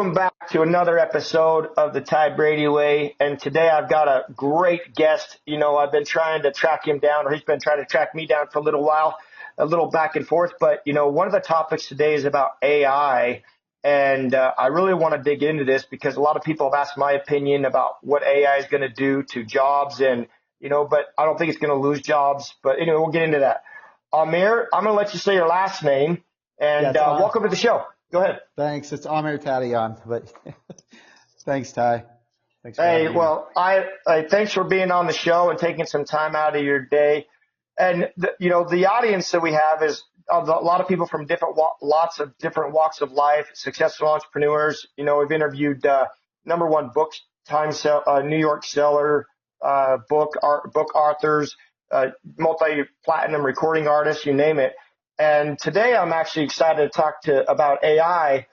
welcome back to another episode of the Ty Brady Way. And today I've got a great guest. You know, I've been trying to track him down, or he's been trying to track me down for a little while, a little back and forth. But, you know, one of the topics today is about AI. And I really want to dig into this because a lot of people have asked my opinion about what AI is going to do to jobs. And, you know, but I don't think it's going to lose jobs. But anyway, we'll get into that. Amer, I'm going to let you say your last name. And welcome to the show. Go ahead. Thanks. It's Amer Tadayon, but thanks, Ty. Thanks for Hey, having me. well, I thanks for being on the show and taking some time out of your day. And you know, the audience that we have is a lot of people from lots of different walks of life, successful entrepreneurs. You know, we've interviewed #1 book New York seller, book authors, multi-platinum recording artists, you name it. And today I'm actually excited to talk about AI,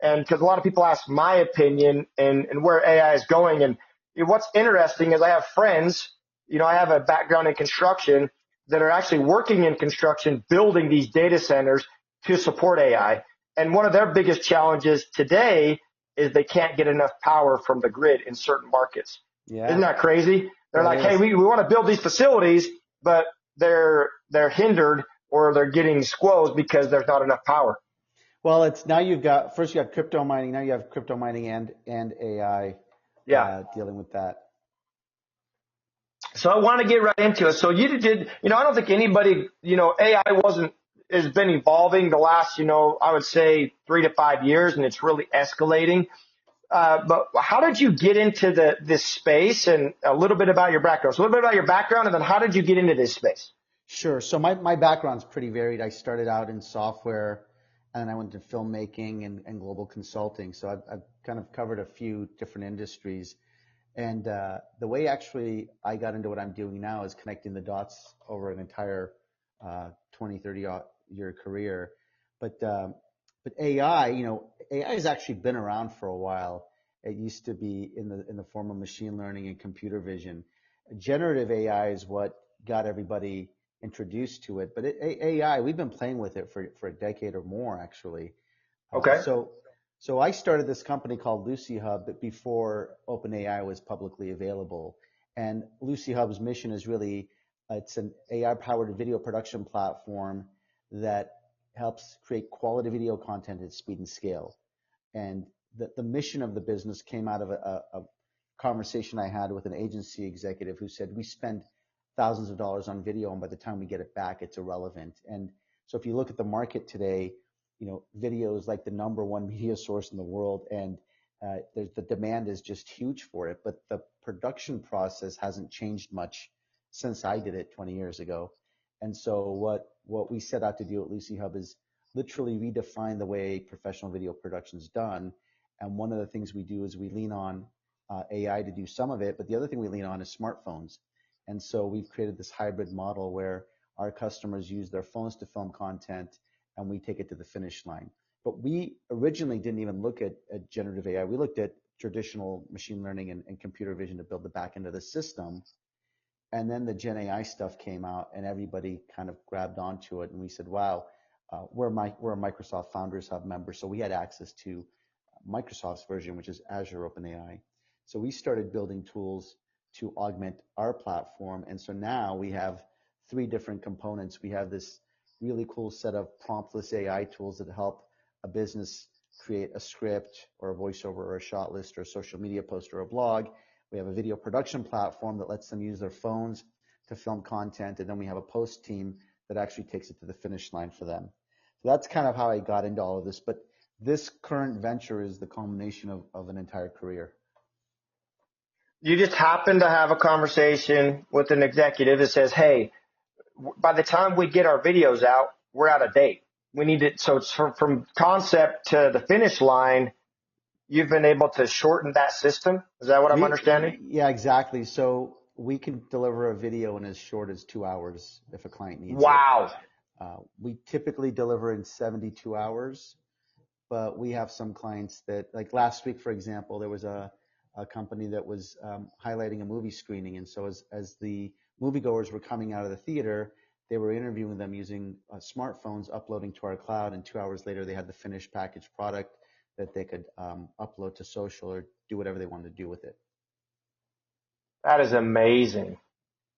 and because a lot of people ask my opinion and where AI is going. And what's interesting is I have friends, you know, I have a background in construction that are actually working in construction, building these data centers to support AI. And one of their biggest challenges today is they can't get enough power from the grid in certain markets. Yeah. Isn't that crazy? They're like, hey, we want to build these facilities, but they're hindered or they're getting squoze because there's not enough power. Well, it's now you have crypto mining. Now you have crypto mining and AI. Dealing with that. So I want to get right into it. So you did, you know, I don't think anybody, you know, AI has been evolving the last, you know, I would say 3 to 5 years, and it's really escalating. But how did you get into this space, and a little bit about your background? So a little bit about your background, and then how did you get into this space? Sure. So my background's pretty varied. I started out in software, and then I went to filmmaking and global consulting. So I've kind of covered a few different industries. And the way actually I got into what I'm doing now is connecting the dots over an entire 20, 30-year career. But AI, you know, AI has actually been around for a while. It used to be in the form of machine learning and computer vision. Generative AI is what got everybody introduced to it. But AI, we've been playing with it for a decade or more, actually. Okay. So I started this company called Lucy Hub before OpenAI was publicly available. And Lucy Hub's mission is really, it's an AI-powered video production platform that helps create quality video content at speed and scale. And the mission of the business came out of a conversation I had with an agency executive who said, we spend thousands of dollars on video, and by the time we get it back, it's irrelevant. And so if you look at the market today, you know, video is like the #1 media source in the world, and the demand is just huge for it. But the production process hasn't changed much since I did it 20 years ago. And so what we set out to do at Lucy Hub is literally redefine the way professional video production is done. And one of the things we do is we lean on AI to do some of it, but the other thing we lean on is smartphones. And so we've created this hybrid model where our customers use their phones to film content, and we take it to the finish line. But we originally didn't even look at generative AI. We looked at traditional machine learning and computer vision to build the back end of the system. And then the Gen AI stuff came out, and everybody kind of grabbed onto it. And we said, wow, we're a Microsoft Founders Hub member, so we had access to Microsoft's version, which is Azure OpenAI. So we started building tools to augment our platform. And so now we have 3 different components. We have this really cool set of promptless AI tools that help a business create a script or a voiceover or a shot list or a social media post or a blog. We have a video production platform that lets them use their phones to film content. And then we have a post team that actually takes it to the finish line for them. So that's kind of how I got into all of this. But this current venture is the culmination of an entire career. You just happen to have a conversation with an executive that says, hey, by the time we get our videos out, we're out of date. We need it. So it's from concept to the finish line, you've been able to shorten that system. Is that what I'm understanding? Yeah, exactly. So we can deliver a video in as short as 2 hours if a client needs it. Wow. We typically deliver in 72 hours, but we have some clients that, like last week, for example, there was a company that was highlighting a movie screening. And so as the moviegoers were coming out of the theater, they were interviewing them using smartphones, uploading to our cloud, and 2 hours later they had the finished packaged product that they could upload to social or do whatever they wanted to do with it. That is amazing.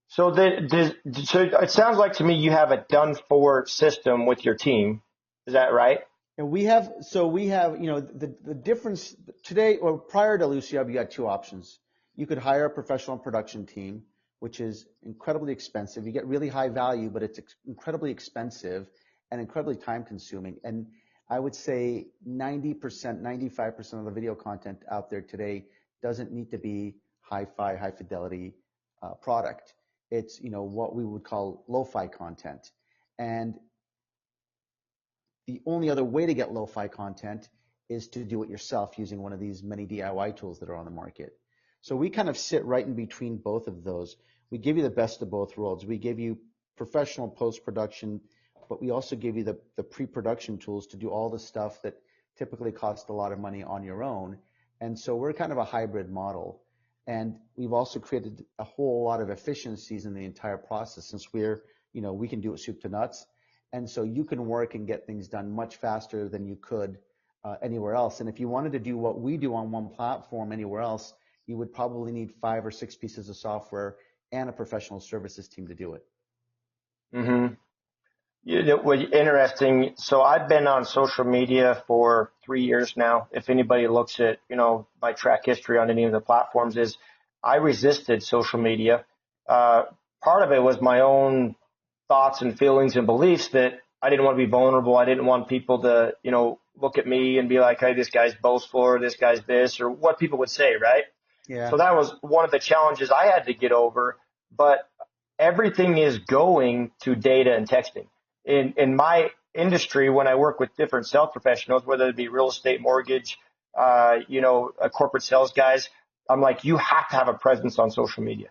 So so it sounds like to me you have a done for system with your team. Is that right? And we have, the difference today or prior to Lucy Hub, you had two options. You could hire a professional production team, which is incredibly expensive. You get really high value, but it's incredibly expensive and incredibly time consuming. And I would say 90%, 95% of the video content out there today doesn't need to be hi-fi, high fidelity product. It's, what we would call lo-fi content. And the only other way to get lo-fi content is to do it yourself using one of these many DIY tools that are on the market. So we kind of sit right in between both of those. We give you the best of both worlds. We give you professional post-production, but we also give you the pre-production tools to do all the stuff that typically costs a lot of money on your own. And so we're kind of a hybrid model. And we've also created a whole lot of efficiencies in the entire process since we can do it soup to nuts. And so you can work and get things done much faster than you could anywhere else. And if you wanted to do what we do on one platform anywhere else, you would probably need 5 or 6 pieces of software and a professional services team to do it. Mm-hmm. Interesting. So I've been on social media for 3 years now. If anybody looks at, my track history on any of the platforms, is I resisted social media. Part of it was my own thoughts and feelings and beliefs that I didn't want to be vulnerable. I didn't want people to, look at me and be like, hey, this guy's boastful or this guy's this or what people would say, right? Yeah. So that was one of the challenges I had to get over. But everything is going to data and texting. In my industry, when I work with different sales professionals, whether it be real estate, mortgage, corporate sales guys, I'm like, you have to have a presence on social media.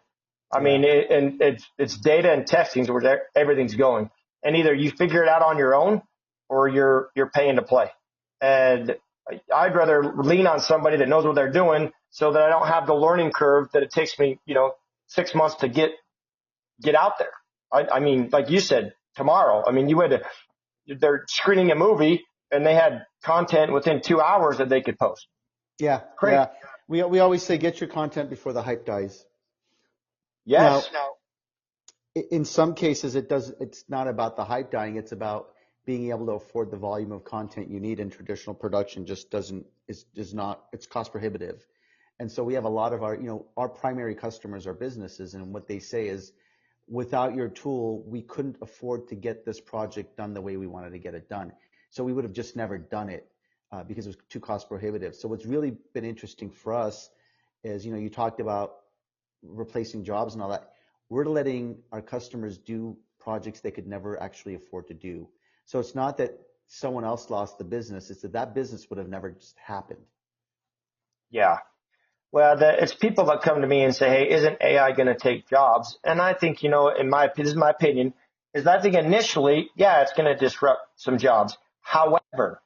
I mean, it's data and texting where everything's going, and either you figure it out on your own or you're paying to play. And I'd rather lean on somebody that knows what they're doing so that I don't have the learning curve that it takes me, 6 months to get out there. I mean, like you said, tomorrow. I mean, they're screening a movie and they had content within 2 hours that they could post. Yeah. Great. Yeah. We always say get your content before the hype dies. Yes. Now, in some cases, it's not about the hype dying. It's about being able to afford the volume of content you need in traditional production. It's cost prohibitive. And so we have a lot of our primary customers are businesses, and what they say is, without your tool, we couldn't afford to get this project done the way we wanted to get it done. So we would have just never done it because it was too cost prohibitive. So what's really been interesting for us is, you talked about replacing jobs and all that. We're letting our customers do projects they could never actually afford to do. So it's not that someone else lost the business, it's that business would have never just happened. Yeah. Well, it's people that come to me and say, hey, isn't AI going to take jobs? And I think, this is my opinion, is that I think initially, yeah, it's going to disrupt some jobs. However,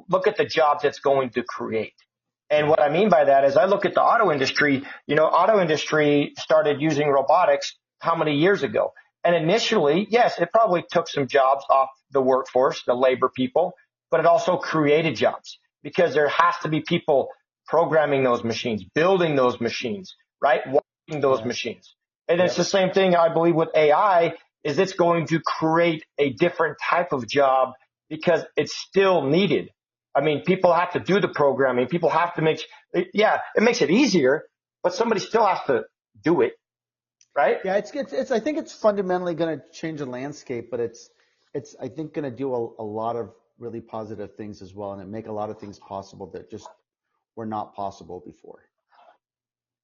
look at the jobs it's going to create. And what I mean by that is I look at the auto industry. Auto industry started using robotics how many years ago? And initially, yes, it probably took some jobs off the workforce, the labor people, but it also created jobs because there has to be people programming those machines, building those machines, right? Watching those machines. And it's the same thing I believe with AI is it's going to create a different type of job because it's still needed. I mean, people have to do the programming. People have to it makes it easier, but somebody still has to do it, right? Yeah, it's I think it's fundamentally going to change the landscape, but it's I think going to do a lot of really positive things as well, and it make a lot of things possible that just were not possible before.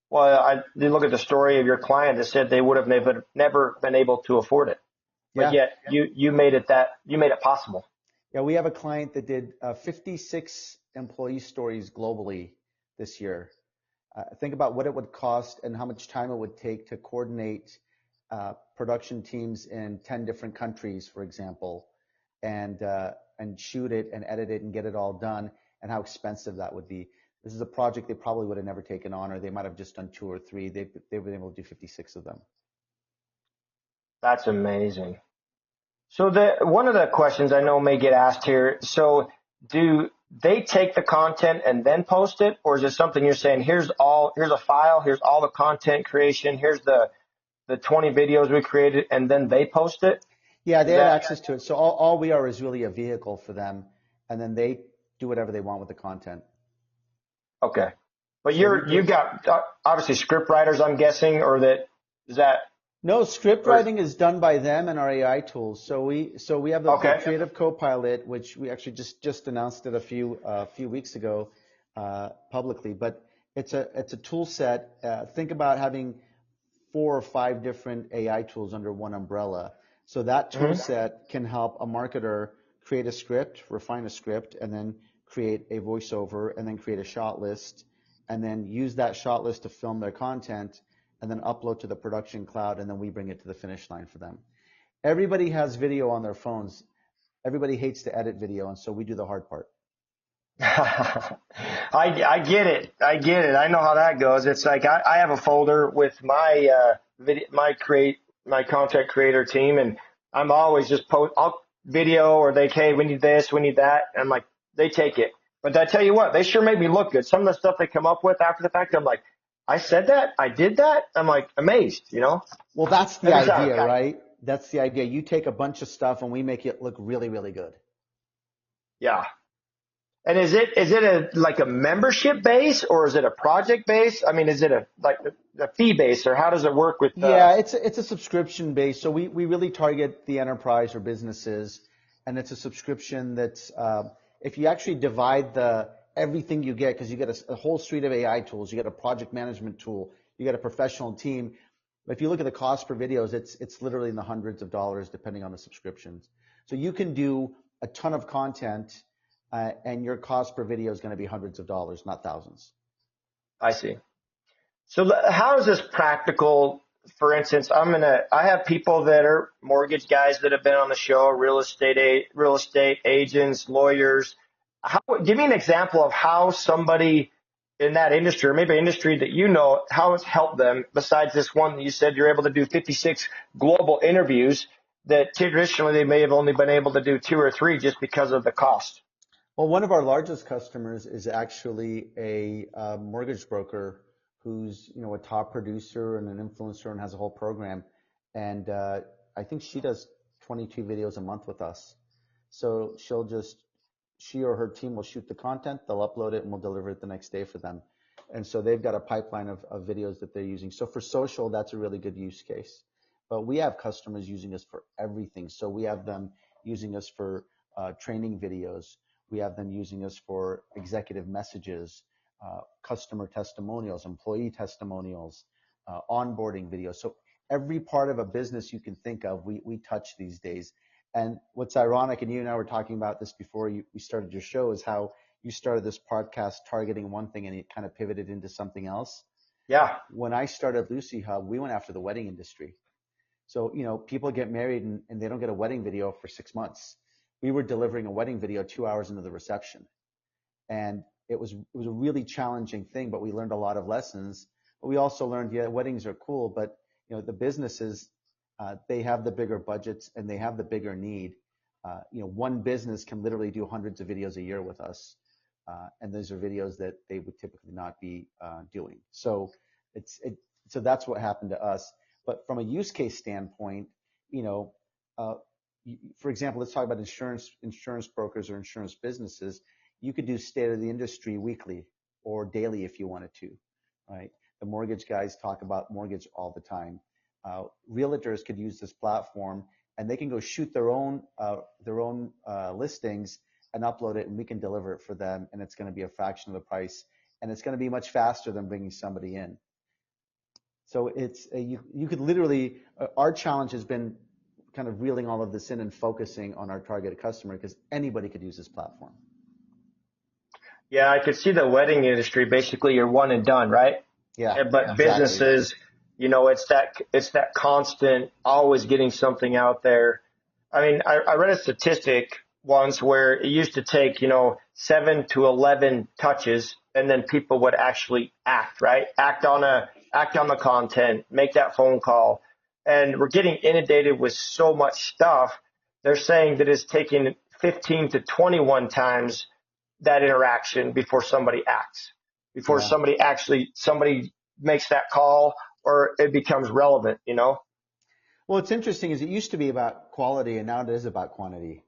Well, you look at the story of your client that said they would have never been able to afford it, but yet you made it possible. Yeah, we have a client that did 56 employee stories globally this year. Think about what it would cost and how much time it would take to coordinate production teams in 10 different countries, for example, and shoot it and edit it and get it all done, and how expensive that would be. This is a project they probably would have never taken on, or they might have just done 2 or 3. They've been able to do 56 of them. That's amazing. So one of the questions I know may get asked here. So do they take the content and then post it, or is it something you're saying, here's a file, here's all the content creation, here's the 20 videos we created, and then they post it? Yeah, Is they have that access to it. So all we are is really a vehicle for them, and then they do whatever they want with the content. okay? But So we you got obviously script writers, I'm guessing, or is that No, script or writing is done by them and our AI tools. So we have the okay? Creative Copilot, which we actually just announced it a few weeks ago publicly. But it's a tool set. Think about having 4 or 5 different AI tools under one umbrella. So that tool Hmm. set can help a marketer create a script, refine a script, and then create a voiceover, and then create a shot list, and then use that shot list to film their content, and then upload to the production cloud, and then we bring it to the finish line for them. Everybody has video on their phones. Everybody hates to edit video, and so we do the hard part. I get it. I get it. I know how that goes. It's like I have a folder with my my content creator team, and I'm always just I'll video or hey, we need this, we need that. And I'm like, they take it. But I tell you what, they sure make me look good. Some of the stuff they come up with after the fact, I'm like, I said that, I did that. I'm like amazed, Well, that's the every time. idea, right? That's the idea. You take a bunch of stuff and we make it look really, really good. Yeah. And is it like a membership base, or is it a project base? I mean, is it a fee base, or how does it work with Yeah, it's a subscription base. So we really target the enterprise or businesses, and it's a subscription that's if you actually divide everything you get, because you get a whole suite of AI tools, you get a project management tool, you get a professional team. If you look at the cost per videos, it's literally in the hundreds of dollars depending on the subscriptions. So you can do a ton of content, and your cost per video is going to be hundreds of dollars, not thousands. I see. So how is this practical? For instance, I have people that are mortgage guys that have been on the show, real estate agents, lawyers. Give me an example of how somebody in that industry, or maybe an industry that how it's helped them, besides this one that you said you're able to do 56 global interviews that traditionally they may have only been able to do 2 or 3 just because of the cost. Well, one of our largest customers is actually a mortgage broker who's a top producer and an influencer and has a whole program. And I think she does 22 videos a month with us. So she or her team will shoot the content, they'll upload it, and we'll deliver it the next day for them. And so they've got a pipeline of videos that they're using. So for social, that's a really good use case. But we have customers using us for everything. So we have them using us for training videos. We have them using us for executive messages, customer testimonials, employee testimonials, onboarding videos. So every part of a business you can think of, we touch these days. And what's ironic, and you and I were talking about this before we started your show, is how you started this podcast targeting one thing and it kind of pivoted into something else. Yeah. When I started Lucy Hub, we went after the wedding industry. So, people get married and they don't get a wedding video for 6 months. We were delivering a wedding video 2 hours into the reception. And it was a really challenging thing, but we learned a lot of lessons. But we also learned, yeah, weddings are cool, but the businesses, they have the bigger budgets and they have the bigger need. One business can literally do hundreds of videos a year with us. And those are videos that they would typically not be doing. So so that's what happened to us. But from a use case standpoint, for example, let's talk about insurance brokers or insurance businesses. You could do state of the industry weekly or daily if you wanted to, right? The mortgage guys talk about mortgage all the time. Realtors could use this platform and they can go shoot their own listings and upload it, and we can deliver it for them, and it's going to be a fraction of the price, and it's going to be much faster than bringing somebody in. So you could literally, our challenge has been kind of reeling all of this in and focusing on our targeted customer, because anybody could use this platform. Yeah, I could see the wedding industry. Basically, you're one and done, right? Yeah, But exactly. businesses, it's that constant, always getting something out there. I mean, I read a statistic once where it used to take, 7 to 11 touches, and then people would actually act, right? Act on the content, make that phone call. And we're getting inundated with so much stuff. They're saying that it's taking 15 to 21 times that interaction before somebody acts, before Yeah. somebody makes that call or it becomes relevant, you know? Well, what's interesting is it used to be about quality, and now it is about quantity.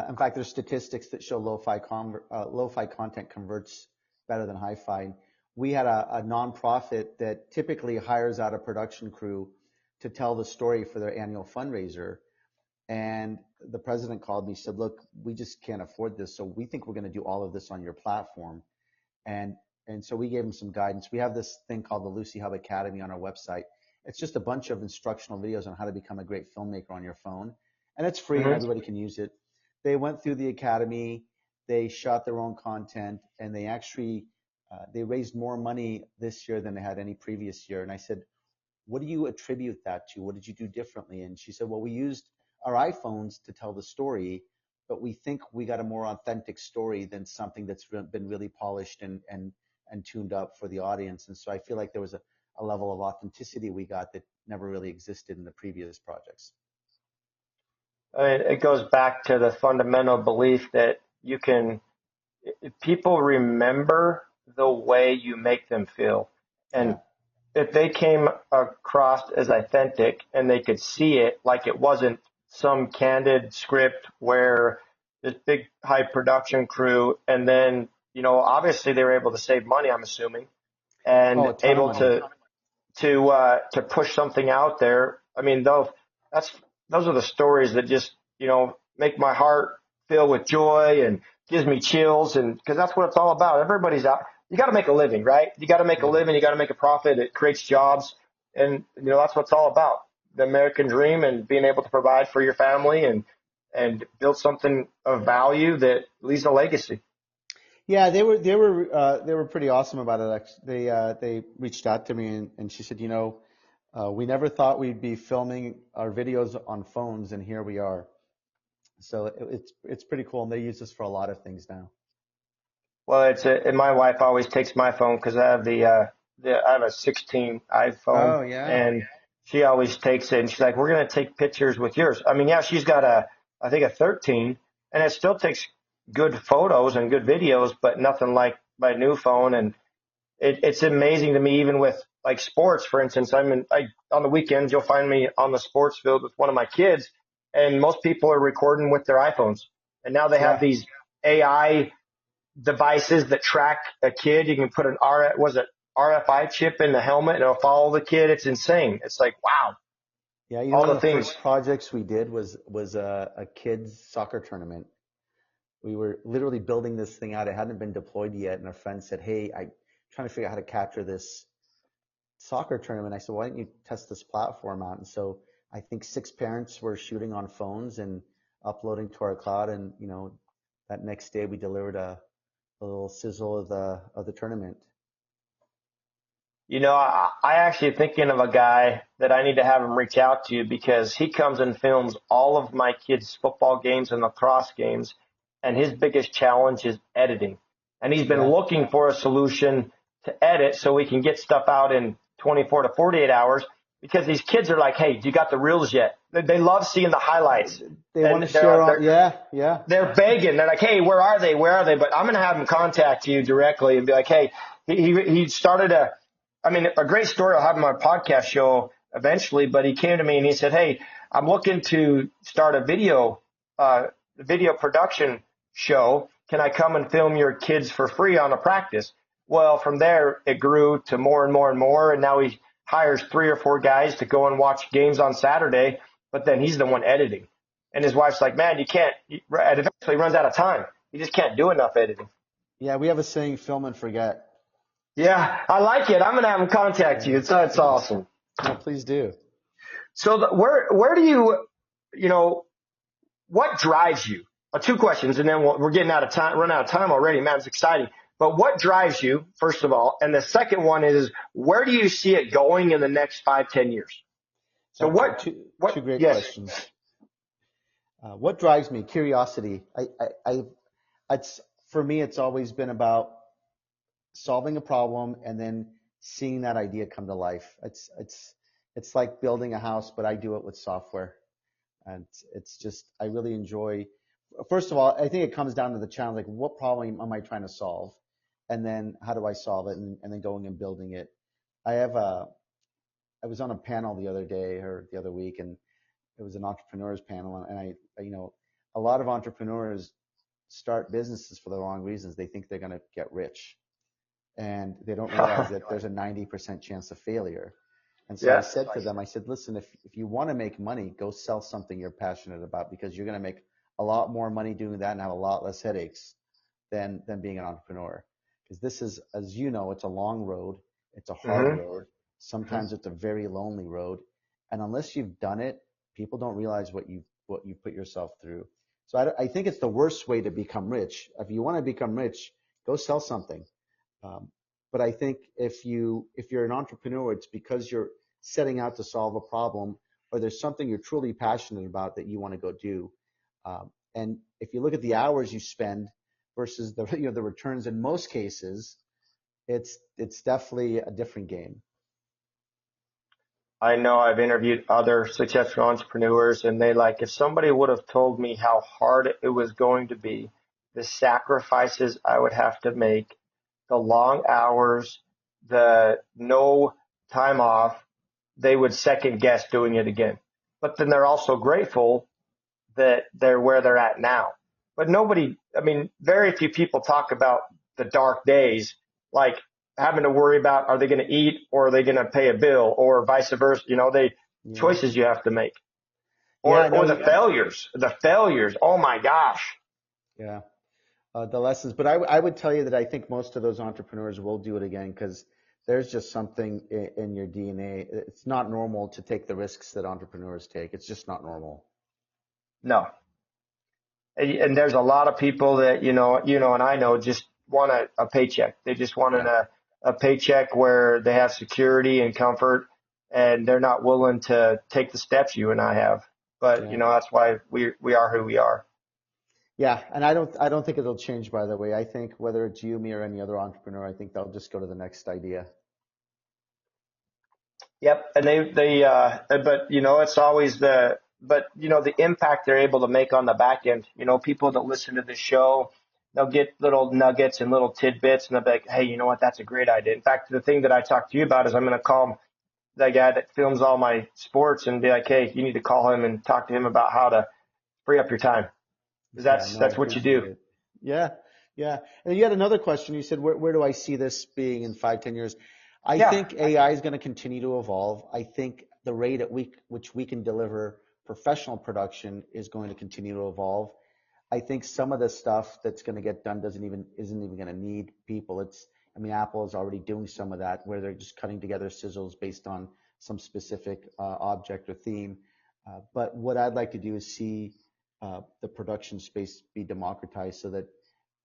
In fact, there's statistics that show lo-fi content converts better than hi-fi. We had a nonprofit that typically hires out a production crew to tell the story for their annual fundraiser. And the president called me, said, look, we just can't afford this. So we think we're going to do all of this on your platform. And, and so we gave him some guidance. We have this thing called the Lucy Hub Academy on our website. It's just a bunch of instructional videos on how to become a great filmmaker on your phone. And it's free and Mm-hmm. everybody can use it. They went through the academy, they shot their own content, and they actually, they raised more money this year than they had any previous year. And I said, what do you attribute that to? What did you do differently? And she said, well, we used our iPhones to tell the story, but we think we got a more authentic story than something that's been really polished and tuned up for the audience. And so I feel like there was a level of authenticity we got that never really existed in the previous projects. It goes back to the fundamental belief that people remember the way you make them feel. Yeah. And if they came across as authentic and they could see it like it wasn't some candid script where this big high production crew, and then, obviously they were able to save money, I'm assuming, Oh, and a ton of able money. to push something out there. I mean, those are the stories that just, make my heart fill with joy and gives me chills. And because that's what it's all about. Everybody's out. You got to make a living, right? You got to make a Yeah. living. You got to make a profit. It creates jobs. And, that's what it's all about. The American dream and being able to provide for your family and build something of value that leaves a legacy. Yeah, they were pretty awesome about it. Actually, they reached out to me and she said, we never thought we'd be filming our videos on phones, and here we are. So it's pretty cool, and they use this for a lot of things now. Well, and my wife always takes my phone because I have I have a 16 iPhone, Oh yeah, and she always takes it and she's like, we're going to take pictures with yours. I mean, yeah, she's got I think a 13, and it still takes good photos and good videos, but nothing like my new phone. And it's amazing to me, even with like sports, for instance. On the weekends, you'll find me on the sports field with one of my kids, and most people are recording with their iPhones. And now they have yeah, these AI devices that track a kid. You can put an RFI chip in the helmet and it'll follow the kid. It's insane. It's like, wow, yeah. all One the of the things. first projects we did was a kids soccer tournament. We were literally building this thing out. It hadn't been deployed yet, and a friend said, "Hey, I'm trying to figure out how to capture this soccer tournament." I said, "Why don't you test this platform out?" And so I think 6 parents were shooting on phones and uploading to our cloud. And that next day we delivered a little sizzle of the tournament. I actually thinking of a guy that I need to have him reach out to because he comes and films all of my kids' football games and lacrosse games, and his biggest challenge is editing. And he's been Yeah, looking for a solution to edit so we can get stuff out in 24 to 48 hours because these kids are like, hey, you got the reels yet? They love seeing the highlights. they want And to share all. Yeah, yeah, they're begging. They're like, hey, where are they? Where are they? But I'm going to have them contact you directly and be like, hey, he started a great story I'll have on my podcast show eventually, but he came to me and he said, hey, I'm looking to start a video production show. Can I come and film your kids for free on a practice? Well, from there, it grew to more and more and more. And now he hires 3 or 4 guys to go and watch games on Saturday, but then he's the one editing. And his wife's like, man, you can't, it eventually runs out of time. You just can't do enough editing. yeah. We have a saying: "Film and forget." Yeah, I like it. I'm going to have him contact you. Yeah. It's awesome. No, please do. So where do what drives you? 2 questions, and then we're getting out of time, run out of time already. Man, it's exciting. But what drives you, first of all? And the second one is, where do you see it going in the next 5, 10 years? So Oh, two great yes. questions. What drives me? Curiosity. It's for me. It's always been about solving a problem and then seeing that idea come to life. It's like building a house, but I do it with software, and it's just I really enjoy. first of all, I think it comes down to the challenge, like what problem am I trying to solve? And then how do I solve it? And then going and building it. I was on a panel the other day or the other week, and it was an entrepreneurs panel. And a lot of entrepreneurs start businesses for the wrong reasons. They think they're going to get rich, and they don't realize that there's a 90% chance of failure. And so I Yeah. said to them, I said, listen, if you want to make money, go sell something you're passionate about, because you're going to make a lot more money doing that and have a lot less headaches than being an entrepreneur. Because this is, as you know, it's a long road. It's a hard Hmm. road. Sometimes it's a very lonely road. And unless you've done it, people don't realize what you put yourself through. So I think it's the worst way to become rich. If you want to become rich, go sell something. Um, but I think if you're an entrepreneur, it's because you're setting out to solve a problem, or there's something you're truly passionate about that you want to go do. And if you look at the hours you spend versus the the returns in most cases, it's definitely a different game. I know I've interviewed other successful entrepreneurs, and they like, if somebody would have told me how hard it was going to be, the sacrifices I would have to make, the long hours, the no time off, they would second guess doing it again. But then they're also grateful that they're where they're at now. But nobody, I mean, very few people talk about the dark days, like having to worry about, are they going to eat, or are they going to pay a bill, or vice versa? Yeah. Choices you have to make, Yeah, or no, the failures. Oh my gosh. yeah. The lessons, but I would tell you that I think most of those entrepreneurs will do it again, because there's just something in your DNA. It's not normal to take the risks that entrepreneurs take. It's just not normal. No. And there's a lot of people that, and I know, just want a paycheck. They just want Yeah. a paycheck where they have security and comfort, and they're not willing to take the steps you and I have. But, Yeah. that's why we are who we are. Yeah. And I don't think it'll change, by the way. I think whether it's you, me, or any other entrepreneur, I think they'll just go to the next idea. Yep. And but it's always the impact they're able to make on the back end. People that listen to the show, they'll get little nuggets and little tidbits, and they'll be like, hey, you know what? That's a great idea. In fact, the thing that I talked to you about is I'm going to call the guy that films all my sports and be like, hey, you need to call him and talk to him about how to free up your time. Because Yeah. No, I that's what you do. appreciate it. Yeah. Yeah. And you had another question. You said, where do I see this being in 5, 10 years? I Yeah. think AI is going to continue to evolve. I think the rate at which we can deliver professional production is going to continue to evolve. I think some of the stuff that's going to get done isn't even going to need people. I mean, Apple is already doing some of that, where they're just cutting together sizzles based on some specific object or theme. But what I'd like to do is see the production space be democratized, so that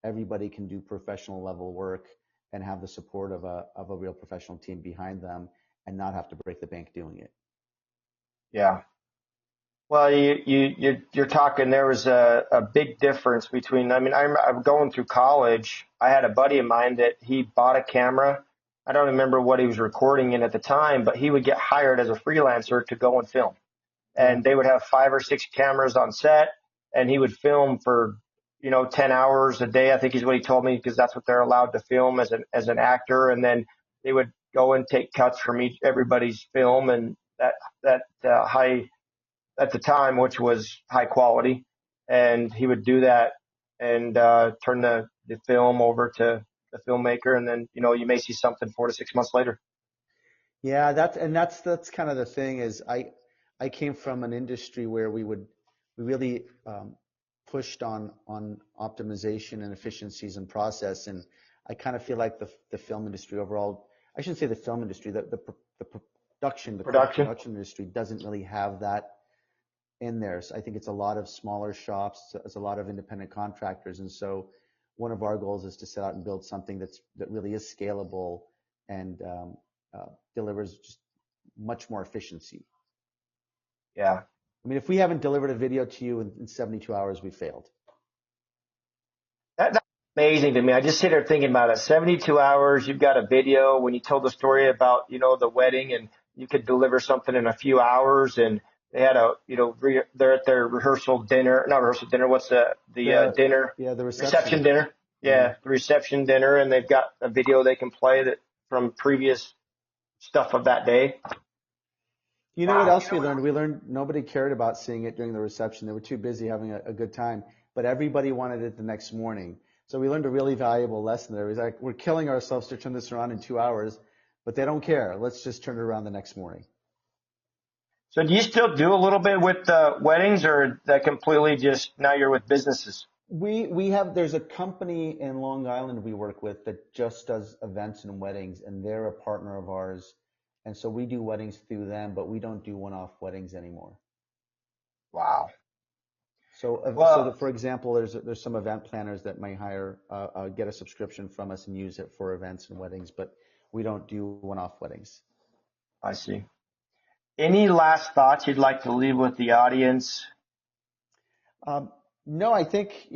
everybody can do professional level work and have the support of a real professional team behind them, and not have to break the bank doing it. Yeah. Well, you're talking. There was a big difference between. I mean, I'm going through college. I had a buddy of mine that he bought a camera. I don't remember what he was recording in at the time, but he would get hired as a freelancer to go and film. Yeah. And they would have 5 or 6 cameras on set, and he would film for 10 hours a day. I think is what he told me, because that's what they're allowed to film as an actor. And then they would go and take cuts from everybody's film, and that high at the time, which was high quality. And he would do that and turn the film over to the filmmaker. And then, you may see something 4 to 6 months later. Yeah, that's kind of the thing. Is I came from an industry where we really pushed on optimization and efficiencies and process, and I kind of feel like the film industry overall, I shouldn't say the film industry, the production, the corporate Production. production industry doesn't really have that in there. So I think it's a lot of smaller shops, it's a lot of independent contractors, and so one of our goals is to set out and build something that really is scalable and delivers just much more efficiency. Yeah. I mean, if we haven't delivered a video to you in 72 hours, we failed. That's amazing to me. I just sit here thinking about it. 72 hours, you've got a video. When you told the story about, the wedding, and you could deliver something in a few hours, and They had they're at their rehearsal dinner, not rehearsal dinner. What's the The dinner? yeah, the reception. Reception dinner. Yeah. Yeah, the reception dinner, and they've got a video they can play that from previous stuff of that day. You know what Wow. else we learned? We learned nobody cared about seeing it during the reception. They were too busy having a good time, but everybody wanted it the next morning. So we learned a really valuable lesson there. It was like, we're killing ourselves to turn this around in 2 hours, but they don't care. Let's just turn it around the next morning. So do you still do a little bit with weddings, or that completely just now you're with businesses? There's a company in Long Island we work with that just does events and weddings, and they're a partner of ours. And so we do weddings through them, but we don't do one-off weddings anymore. Wow. So Well, that, for example, there's some event planners that may get a subscription from us and use it for events and weddings, but we don't do one-off weddings. I see. Any last thoughts you'd like to leave with the audience? No, I think,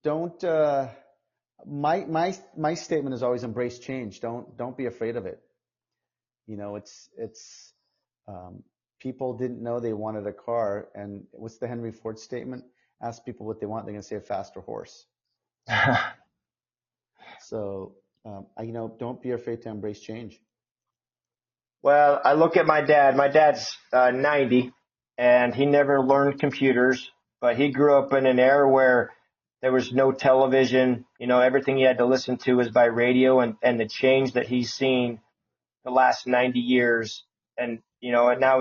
don't, my statement is always embrace change. Don't be afraid of it. It's people didn't know they wanted a car, and what's the Henry Ford statement? Ask people what they want, they're going to say a faster horse. So, don't be afraid to embrace change. Well, I look at my dad. My dad's 90, and he never learned computers, but he grew up in an era where there was no television. Everything he had to listen to was by radio, and the change that he's seen the last 90 years. And now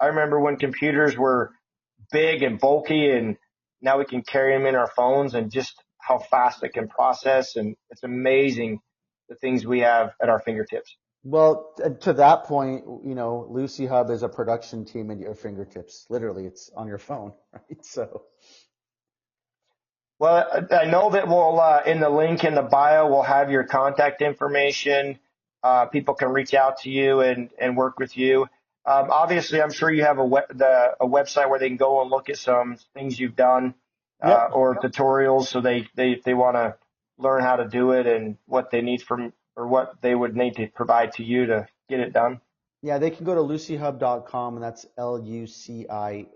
I remember when computers were big and bulky, and now we can carry them in our phones, and just how fast it can process. And it's amazing the things we have at our fingertips. Well, to that point, Lucy Hub is a production team at your fingertips. Literally, it's on your phone, right? So, Well, I know that we'll, in the link in the bio, we'll have your contact information. People can reach out to you and work with you. Obviously, I'm sure you have a website where they can go and look at some things you've done, yep. or tutorials, so they want to learn how to do it and what they need or what they would need to provide to you to get it done. Yeah, they can go to lucyhub.com, and that's LUCIHUB,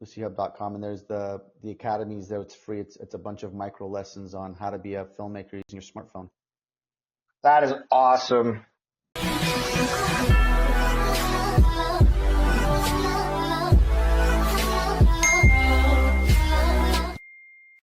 lucyhub.com, and there's the academies there. It's free. It's a bunch of micro lessons on how to be a filmmaker using your smartphone. That is awesome.